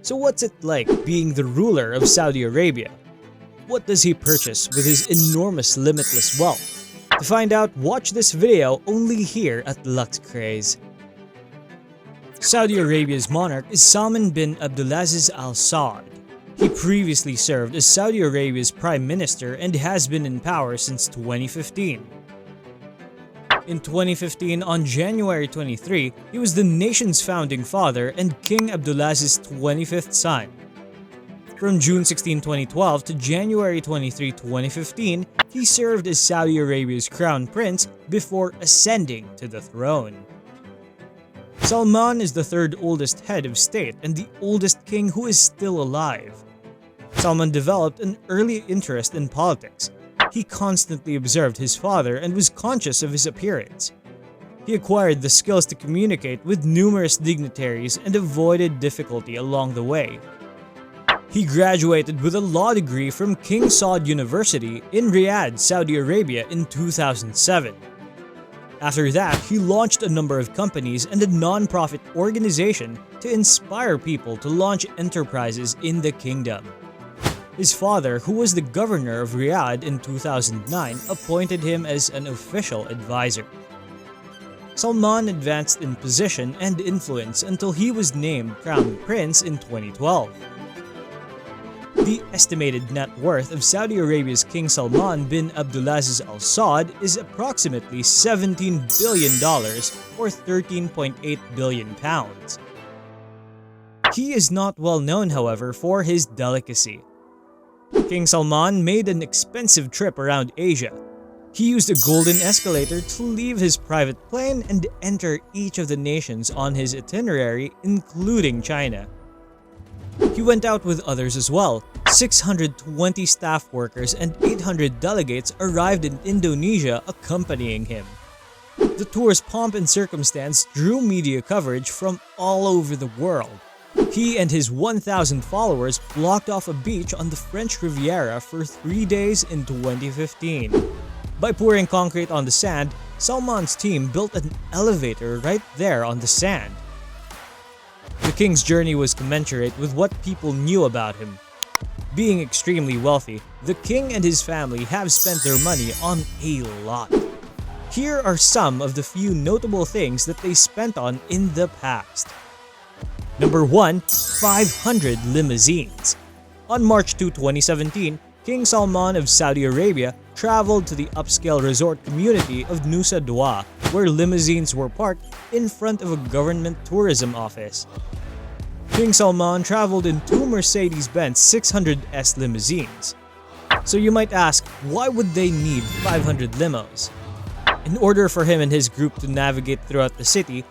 So what's it like being the ruler of Saudi Arabia? What does he purchase with his enormous limitless wealth? To find out, watch this video only here at Lux Craze. Saudi Arabia's monarch is Salman bin Abdulaziz Al Saud. He previously served as Saudi Arabia's prime minister and has been in power since 2015. In 2015, on January 23, he was the nation's founding father and King Abdulaziz's 25th son. From June 16, 2012 to January 23, 2015, he served as Saudi Arabia's crown prince before ascending to the throne. Salman is the third oldest head of state and the oldest king who is still alive. Salman developed an early interest in politics. He constantly observed his father and was conscious of his appearance. He acquired the skills to communicate with numerous dignitaries and avoided difficulty along the way. He graduated with a law degree from King Saud University in Riyadh, Saudi Arabia in 2007. After that, he launched a number of companies and a non-profit organization to inspire people to launch enterprises in the kingdom. His father, who was the governor of Riyadh in 2009, appointed him as an official advisor. Salman advanced in position and influence until he was named Crown Prince in 2012. The estimated net worth of Saudi Arabia's King Salman bin Abdulaziz Al Saud is approximately $17 billion or 13.8 billion pounds. He is not well known, however, for his delicacy. King Salman made an expensive trip around Asia. He used a golden escalator to leave his private plane and enter each of the nations on his itinerary, including China. He went out with others as well. 620 staff workers and 800 delegates arrived in Indonesia accompanying him. The tour's pomp and circumstance drew media coverage from all over the world. He and his 1,000 followers blocked off a beach on the French Riviera for 3 days in 2015. By pouring concrete on the sand, Salman's team built an elevator right there on the sand. The king's journey was commensurate with what people knew about him. Being extremely wealthy, the king and his family have spent their money on a lot. Here are some of the few notable things that they spent on in the past. Number 1. 500 limousines. On March 2, 2017, King Salman of Saudi Arabia traveled to the upscale resort community of Nusa Dua, where limousines were parked in front of a government tourism office. King Salman traveled in 2 Mercedes-Benz 600S limousines. So you might ask, why would they need 500 limos? In order for him and his group to navigate throughout the city,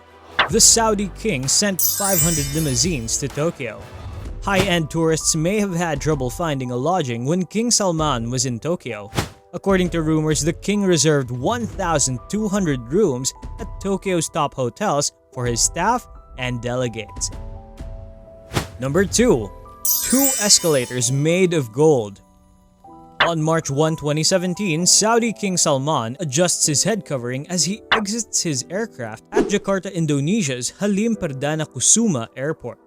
the Saudi king sent 500 limousines to Tokyo. High-end tourists may have had trouble finding a lodging when King Salman was in Tokyo. According to rumors, the king reserved 1,200 rooms at Tokyo's top hotels for his staff and delegates. Number 2. 2 escalators made of gold. On March 1, 2017, Saudi King Salman adjusts his head covering as he exits his aircraft at Jakarta, Indonesia's Halim Perdana Kusuma Airport.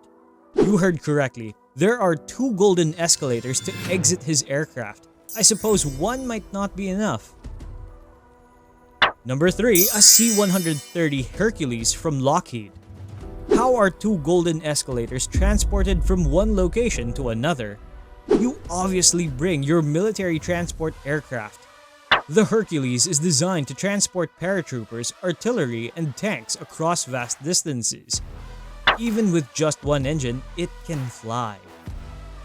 You heard correctly, there are 2 golden escalators to exit his aircraft. I suppose one might not be enough. Number 3. A C-130 Hercules from Lockheed. How are 2 golden escalators transported from one location to another? You obviously bring your military transport aircraft. The Hercules is designed to transport paratroopers, artillery, and tanks across vast distances. Even with just one engine, it can fly.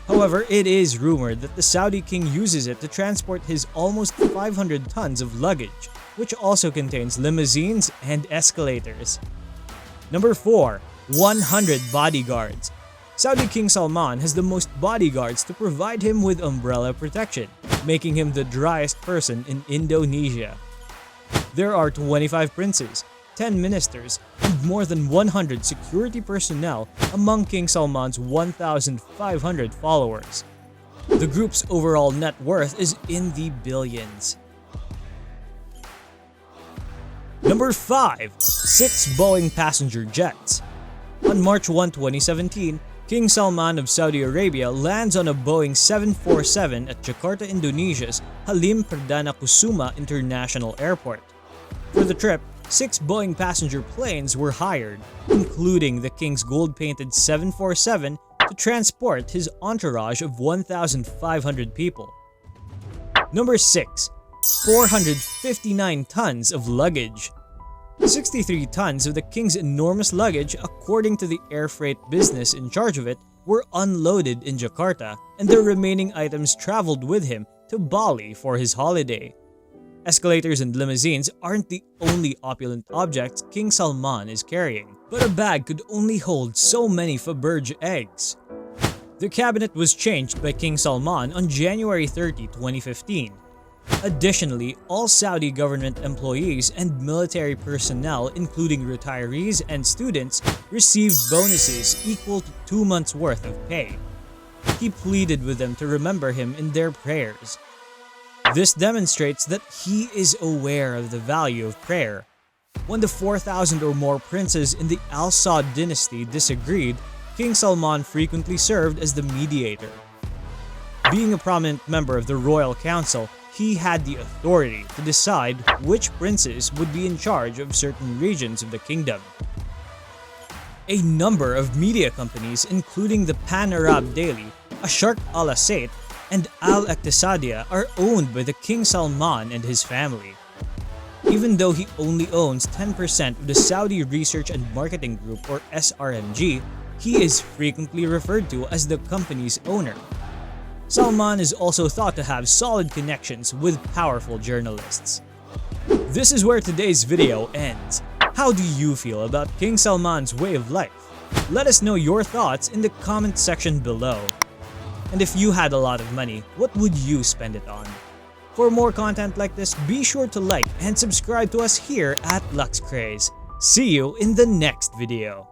However, it is rumored that the Saudi king uses it to transport his almost 500 tons of luggage, which also contains limousines and escalators. Number 4. 100 bodyguards. Saudi King Salman has the most bodyguards to provide him with umbrella protection, making him the driest person in Indonesia. There are 25 princes, 10 ministers, and more than 100 security personnel among King Salman's 1,500 followers. The group's overall net worth is in the billions. Number 5. 6 Boeing passenger jets. On March 1, 2017, King Salman of Saudi Arabia lands on a Boeing 747 at Jakarta, Indonesia's Halim Perdana Kusuma International Airport. For the trip, 6 Boeing passenger planes were hired, including the King's gold-painted 747 to transport his entourage of 1,500 people. Number 6. 459 tons of luggage. 63 tons of the King's enormous luggage, according to the air freight business in charge of it, were unloaded in Jakarta, and the remaining items traveled with him to Bali for his holiday. Escalators and limousines aren't the only opulent objects King Salman is carrying, but a bag could only hold so many Faberge eggs. The cabinet was changed by King Salman on January 30, 2015. Additionally, all Saudi government employees and military personnel, including retirees and students, received bonuses equal to 2 months' worth of pay. He pleaded with them to remember him in their prayers. This demonstrates that he is aware of the value of prayer. When the 4,000 or more princes in the Al Saud dynasty disagreed, King Salman frequently served as the mediator. Being a prominent member of the royal council, he had the authority to decide which princes would be in charge of certain regions of the kingdom. A number of media companies, including the Pan-Arab Daily, Asharq al-Asait, and Al-Iqtisadiyya, are owned by the King Salman and his family. Even though he only owns 10% of the Saudi Research and Marketing Group, or SRMG, he is frequently referred to as the company's owner. Salman is also thought to have solid connections with powerful journalists. This is where today's video ends. How do you feel about King Salman's way of life? Let us know your thoughts in the comment section below. And if you had a lot of money, what would you spend it on? For more content like this, be sure to like and subscribe to us here at Lux Craze. See you in the next video.